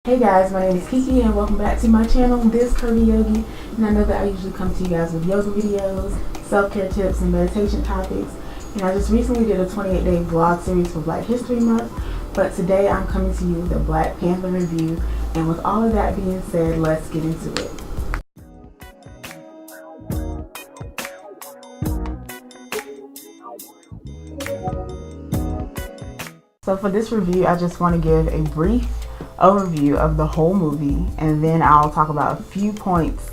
Hey guys, my name is Kiki and welcome back to my channel, This Curvy Yogi. And I know that I usually come to you guys with yoga videos, self-care tips, and meditation topics. And I just recently did a 28-day vlog series for Black History Month. But today I'm coming to you with a Black Panther review. And with all of that being said, let's get into it. So for this review, I just want to give a brief overview of the whole movie, and then I'll talk about a few points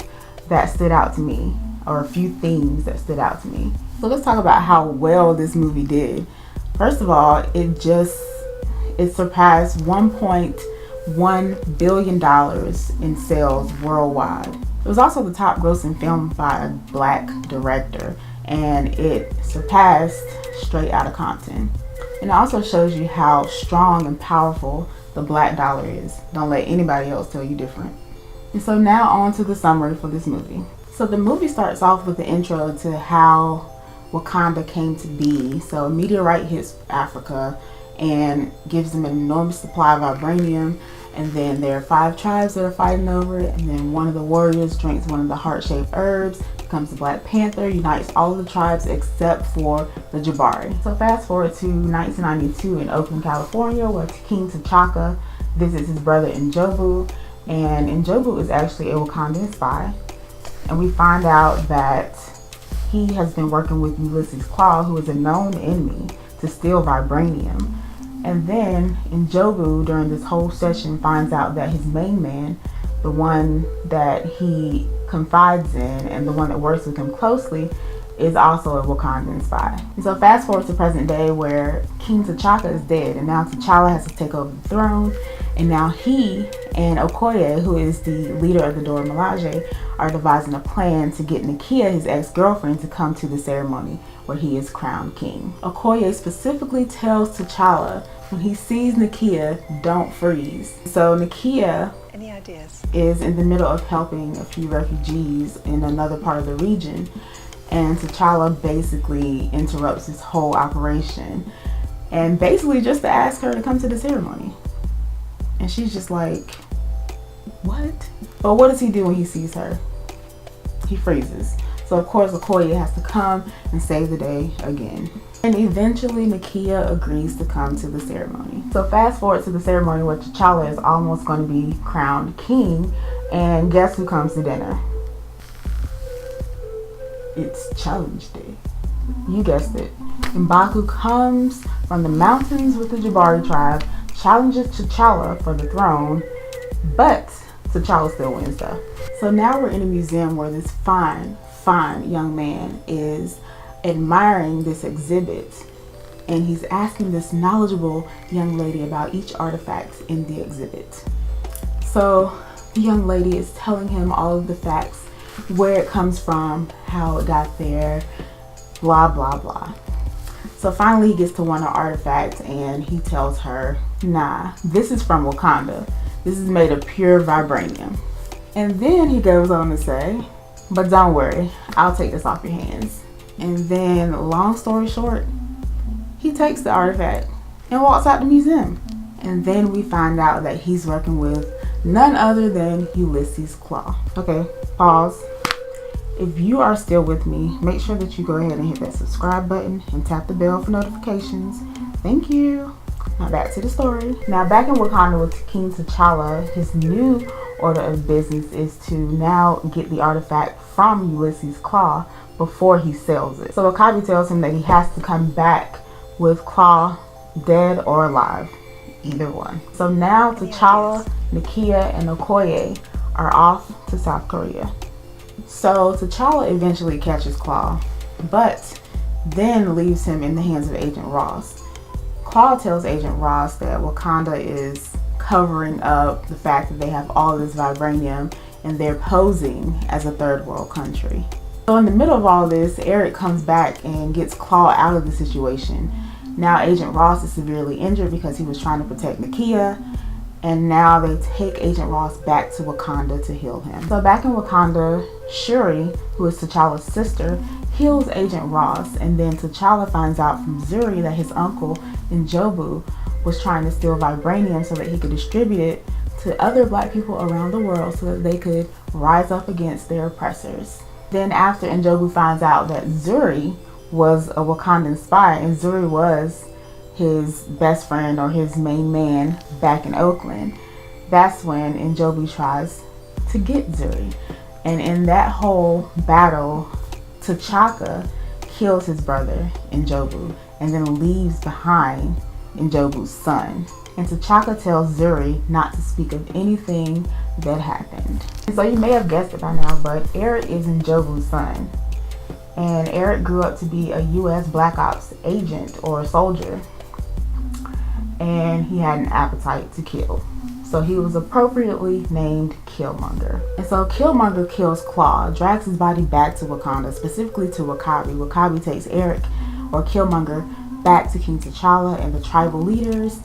that stood out to me, or a few themes that stood out to me. So let's talk about how well this movie did. First of all, it surpassed $1.1 billion in sales worldwide. It was also the top grossing film by a Black director, and it surpassed Straight Outta Compton. And it also shows you how strong and powerful the Black dollar is. Don't let anybody else tell you different. And so now on to the summary for this movie. So the movie starts off with the intro to how Wakanda came to be. So a meteorite hits Africa and gives them an enormous supply of vibranium. And then there are 5 tribes that are fighting over it. And then one of the warriors drinks one of the heart-shaped herbs, becomes the Black Panther, unites all of the tribes except for the Jabari. So fast forward to 1992 in Oakland, California, where King T'Chaka visits his brother N'Jobu. And N'Jobu is actually a Wakandan spy. And we find out that he has been working with Ulysses Claw, who is a known enemy, to steal vibranium. And then N'Jobu, during this whole session, finds out that his main man, the one that he confides in and the one that works with him closely, is also a Wakandan spy. And so fast forward to present day, where King T'Chaka is dead, and now T'Challa has to take over the throne. And now he and Okoye, who is the leader of the Dora Milaje, are devising a plan to get Nakia, his ex-girlfriend, to come to the ceremony where he is crowned king. Okoye specifically tells T'Challa when he sees Nakia, don't freeze. So Nakia is in the middle of helping a few refugees in another part of the region, and T'Challa basically interrupts this whole operation, and basically just to ask her to come to the ceremony. And she's just like, what? But what does he do when he sees her? He freezes. So of course Okoye has to come and save the day again. And eventually Nakia agrees to come to the ceremony. So fast forward to the ceremony where T'Challa is almost going to be crowned king, and guess who comes to dinner? It's challenge day. You guessed it. M'Baku comes from the mountains with the Jabari tribe, challenges T'Challa for the throne, but T'Challa still wins though. So now we're in a museum where this fine young man is admiring this exhibit, and he's asking this knowledgeable young lady about each artifact in the exhibit. So the young lady is telling him all of the facts, where it comes from, how it got there, blah blah blah. So finally he gets to one of the artifacts and he tells her, nah, this is from Wakanda. This is made of pure vibranium. And then he goes on to say, but don't worry, I'll take this off your hands. And then, long story short, he takes the artifact and walks out the museum. And then we find out that he's working with none other than Ulysses Claw. Okay, pause. If you are still with me, make sure that you go ahead and hit that subscribe button and tap the bell for notifications. Thank you. Now back to the story. Now back in Wakanda with King T'Challa, his new order of business is to now get the artifact from Ulysses Claw before he sells it. So Wakabi tells him that he has to come back with Claw dead or alive, either one. So now T'Challa, Nakia, and Okoye are off to South Korea. So T'Challa eventually catches Claw, but then leaves him in the hands of Agent Ross. Claw tells Agent Ross that Wakanda is covering up the fact that they have all this vibranium and they're posing as a third world country. So in the middle of all this, Eric comes back and gets Claw out of the situation. Now Agent Ross is severely injured because he was trying to protect Nakia, and now they take Agent Ross back to Wakanda to heal him. So back in Wakanda, Shuri, who is T'Challa's sister, heals Agent Ross, and then T'Challa finds out from Zuri that his uncle N'Jobu was trying to steal vibranium so that he could distribute it to other black people around the world so that they could rise up against their oppressors. Then after Njobu finds out that Shuri was a Wakandan spy, and Shuri was his best friend or his main man back in Oakland, that's when Njobu tries to get Shuri. And in that whole battle, T'Chaka kills his brother Njobu and then leaves behind Njobu's son. And T'Chaka tells Shuri not to speak of anything that happened. And so you may have guessed it by now, but Eric is Njobu's son. And Eric grew up to be a U.S. Black Ops agent or soldier. And he had an appetite to kill. So he was appropriately named Killmonger. And so Killmonger kills Claw, drags his body back to Wakanda, specifically to W'Kabi. W'Kabi takes Eric, or Killmonger, back to King T'Challa and the tribal leaders.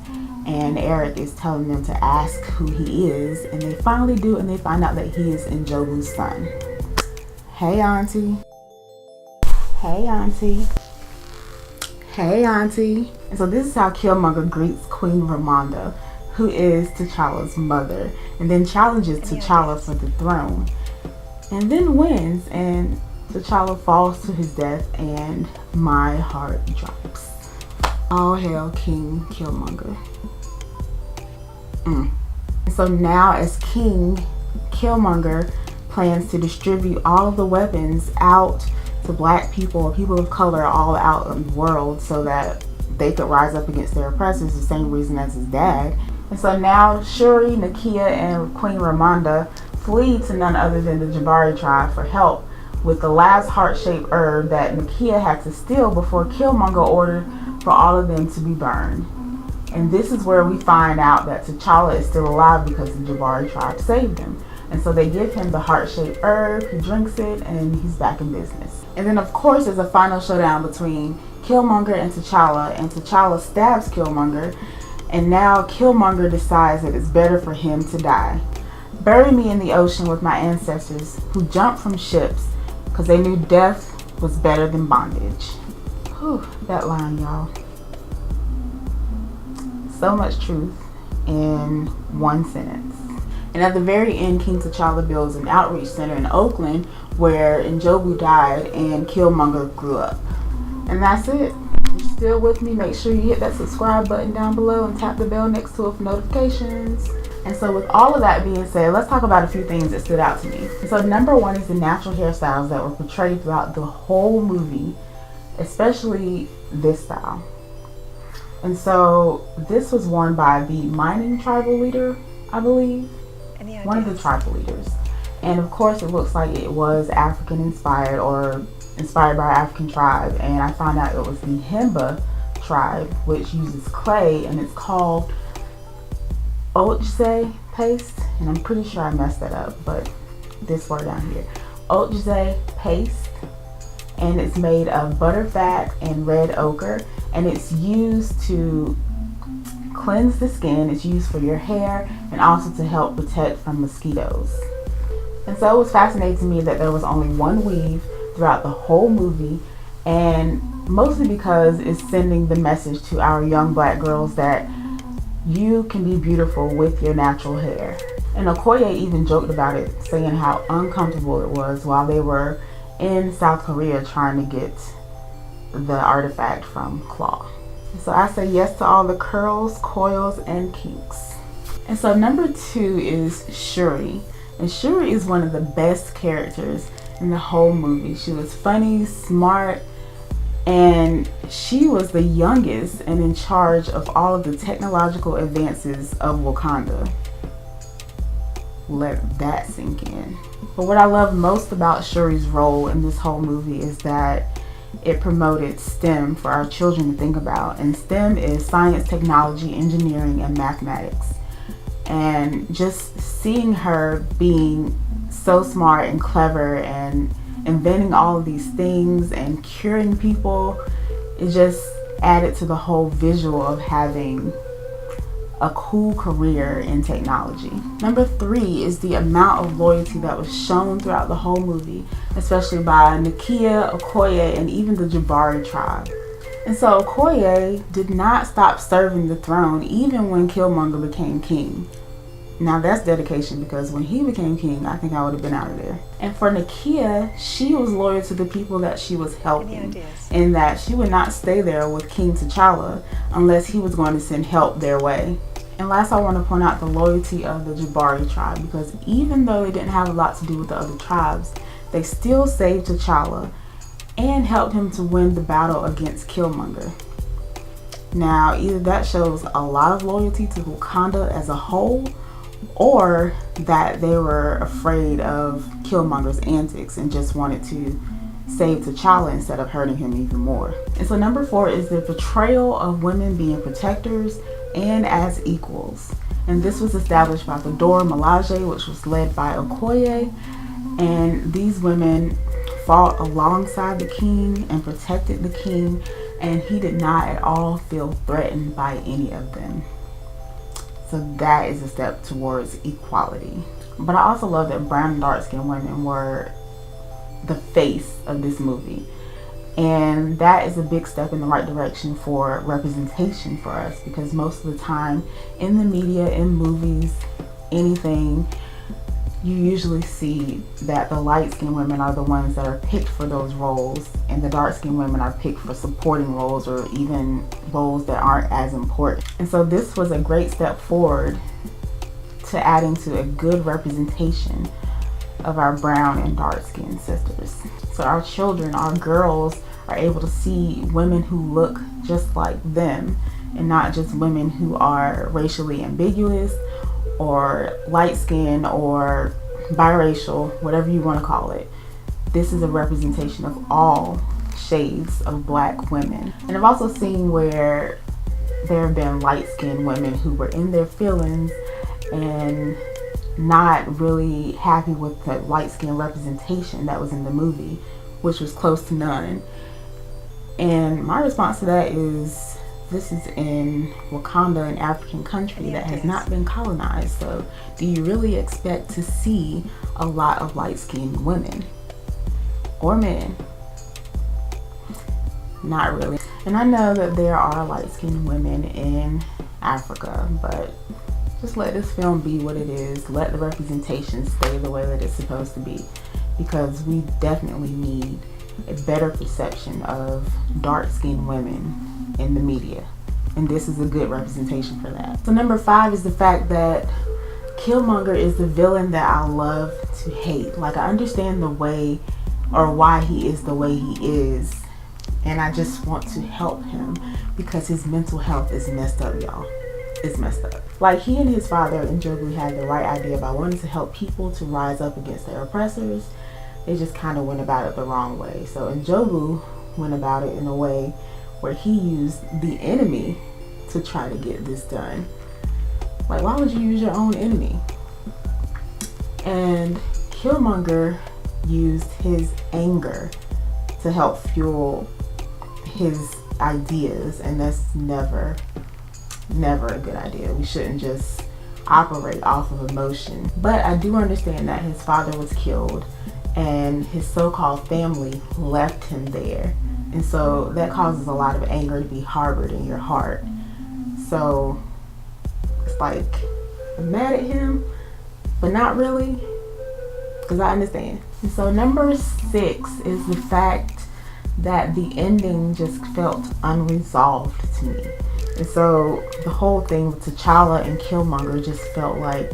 And Eric is telling them to ask who he is. And they finally do, and they find out that he is Njobu's son. Hey, Auntie. Hey, Auntie. Hey, Auntie. And so this is how Killmonger greets Queen Ramonda, who is T'Challa's mother, and then challenges T'Challa for the throne, and then wins, and T'Challa falls to his death, and my heart drops. All hail King Killmonger. So now as king, Killmonger plans to distribute all of the weapons out to black people or people of color all out in the world so that they could rise up against their oppressors, the same reason as his dad. And so now Shuri, Nakia, and Queen Ramonda flee to none other than the Jabari tribe for help with the last heart-shaped herb that Nakia had to steal before Killmonger ordered for all of them to be burned. And this is where we find out that T'Challa is still alive because the Jabari tribe saved him. And so they give him the heart-shaped herb, he drinks it, and he's back in business. And then of course there's a final showdown between Killmonger and T'Challa stabs Killmonger, and now Killmonger decides that it's better for him to die. Bury me in the ocean with my ancestors who jumped from ships because they knew death was better than bondage. Whew, that line, y'all. So much truth in one sentence. And at the very end, King T'Challa builds an outreach center in Oakland where Njobu died and Killmonger grew up. And that's it. If you're still with me, make sure you hit that subscribe button down below and tap the bell next to it for notifications. And so with all of that being said, let's talk about a few things that stood out to me. And so number one is the natural hairstyles that were portrayed throughout the whole movie, especially this style. And so this was worn by the mining tribal leader, I believe. One of the tribal leaders. And of course it looks like it was African inspired or inspired by an African tribe. And I found out it was the Himba tribe, which uses clay, and it's called Ochse paste. And I'm pretty sure I messed that up, but this word down here, Ochse paste. And it's made of butterfat and red ochre, and it's used to cleanse the skin. It's used for your hair and also to help protect from mosquitoes. And so it was fascinating to me that there was only one weave throughout the whole movie, and mostly because it's sending the message to our young black girls that you can be beautiful with your natural hair. And Okoye even joked about it, saying how uncomfortable it was while they were in South Korea trying to get the artifact from Claw. So I say yes to all the curls, coils, and kinks. And so number two is Shuri. And Shuri is one of the best characters in the whole movie. She was funny, smart, and she was the youngest and in charge of all of the technological advances of Wakanda. Let that sink in. But what I love most about Shuri's role in this whole movie is that it promoted STEM for our children to think about. And STEM is science, technology, engineering, and mathematics. And just seeing her being so smart and clever and inventing all of these things and curing people, it just added to the whole visual of having a cool career in technology. Number three is the amount of loyalty that was shown throughout the whole movie, especially by Nakia, Okoye, and even the Jabari tribe. And so Okoye did not stop serving the throne even when Killmonger became king. Now that's dedication, because when he became king, I think I would have been out of there. And for Nakia, she was loyal to the people that she was helping, in that she would not stay there with King T'Challa unless he was going to send help their way. And last, I want to point out the loyalty of the Jabari tribe, because even though they didn't have a lot to do with the other tribes, they still saved T'Challa and helped him to win the battle against Killmonger. Now, either that shows a lot of loyalty to Wakanda as a whole, or that they were afraid of Killmonger's antics and just wanted to save T'Challa instead of hurting him even more. And so number 4 is the portrayal of women being protectors and as equals. And this was established by the Dora Milaje, which was led by Okoye. And these women fought alongside the king and protected the king, and he did not at all feel threatened by any of them. So that is a step towards equality. But I also love that brown and dark skinned women were the face of this movie. And that is a big step in the right direction for representation for us, because most of the time in the media, in movies, anything, you usually see that the light-skinned women are the ones that are picked for those roles, and the dark-skinned women are picked for supporting roles, or even roles that aren't as important. And so this was a great step forward to adding to a good representation of our brown and dark-skinned sisters. So our children, our girls, are able to see women who look just like them, and not just women who are racially ambiguous or light-skinned or biracial, whatever you want to call it. This is a representation of all shades of black women. And I've also seen where there have been light-skinned women who were in their feelings and not really happy with the light-skinned representation that was in the movie, which was close to none. And my response to that is, this is in Wakanda, an African country that has not been colonized. So do you really expect to see a lot of light-skinned women or men? Not really. And I know that there are light-skinned women in Africa, but just let this film be what it is. Let the representation stay the way that it's supposed to be, because we definitely need a better perception of dark-skinned women in the media, and this is a good representation for that. So number 5 is the fact that Killmonger is the villain that I love to hate. Like, I understand the way or why he is the way he is, and I just want to help him because his mental health is messed up, y'all. It's messed up. Like, he and his father and Jobu had the right idea about wanting to help people to rise up against their oppressors. They just kind of went about it the wrong way. So Jobu went about it in a way where he used the enemy to try to get this done. Like, why would you use your own enemy? And Killmonger used his anger to help fuel his ideas, and that's never a good idea. We shouldn't just operate off of emotion. But I do understand that his father was killed and his so-called family left him there. And so that causes a lot of anger to be harbored in your heart. So it's like, I'm mad at him, but not really, because I understand. And so number 6 is the fact that the ending just felt unresolved to me. And so the whole thing with T'Challa and Killmonger just felt like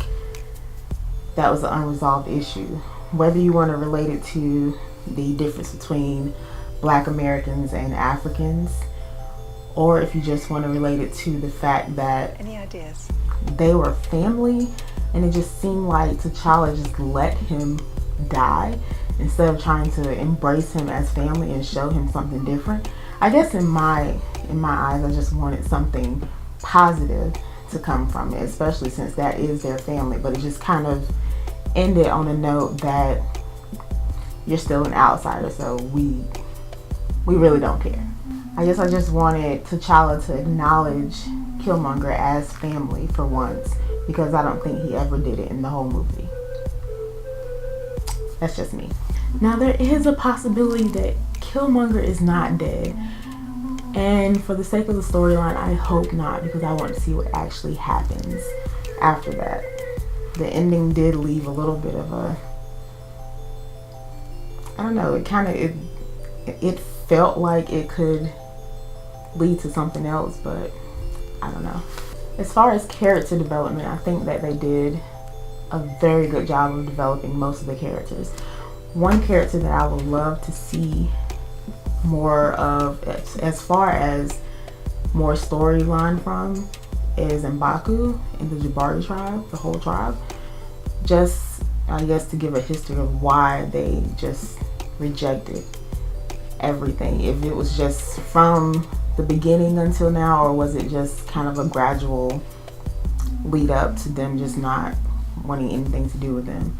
that was an unresolved issue. Whether you want to relate it to the difference between Black Americans and Africans, or if you just want to relate it to the fact that they were family, and it just seemed like T'Challa just let him die instead of trying to embrace him as family and show him something different. I guess in my eyes, I just wanted something positive to come from it, especially since that is their family. But it just kind of ended on a note that you're still an outsider, so we really don't care. I guess I just wanted T'Challa to acknowledge Killmonger as family for once, because I don't think he ever did it in the whole movie. That's just me. Now, there is a possibility that Killmonger is not dead, and for the sake of the storyline, I hope not, because I want to see what actually happens after that. the ending did leave a little bit of a, I don't know, it felt like it could lead to something else, but I don't know. As far as character development, I think that they did a very good job of developing most of the characters. One character that I would love to see more of, as far as more storyline from, is M'Baku in the Jabari tribe, the whole tribe. Just, I guess, to give a history of why they just rejected everything. If it was just from the beginning until now, or was it just kind of a gradual lead up to them just not wanting anything to do with them.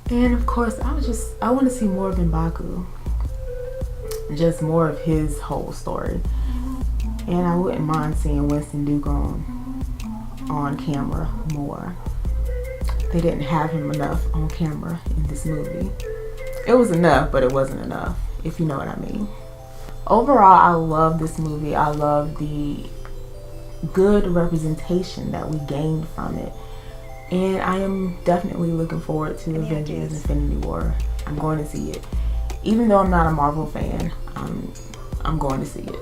And of course, I want to see more of M'Baku, just more of his whole story. And I wouldn't mind seeing Winston Duke on camera more. They didn't have him enough on camera in this movie. It was enough, but it wasn't enough, if you know what I mean. Overall, I love this movie. I love the good representation that we gained from it. And I am definitely looking forward to Avengers Infinity War. I'm going to see it. Even though I'm not a Marvel fan, I'm going to see it.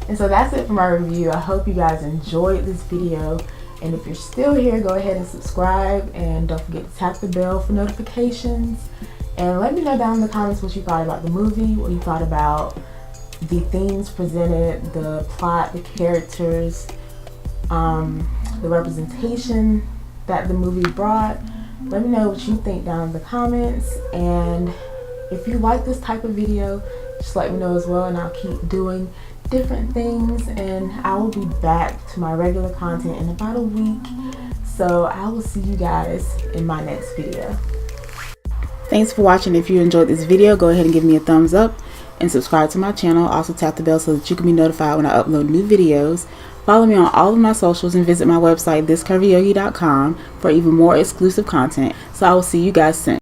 And so that's it for my review. I hope you guys enjoyed this video. And if you're still here, go ahead and subscribe. And don't forget to tap the bell for notifications. And let me know down in the comments what you thought about the movie, what you thought about the themes presented, the plot, the characters, the representation that the movie brought. Let me know what you think down in the comments. And if you like this type of video, just let me know as well, and I'll keep doing different things. And I will be back to my regular content in about a week. So I will see you guys in my next video. Thanks for watching. If you enjoyed this video, go ahead and give me a thumbs up and subscribe to my channel. Also tap the bell so that you can be notified when I upload new videos. Follow me on all of my socials and visit my website thiscurvyyogi.com for even more exclusive content. So I will see you guys soon.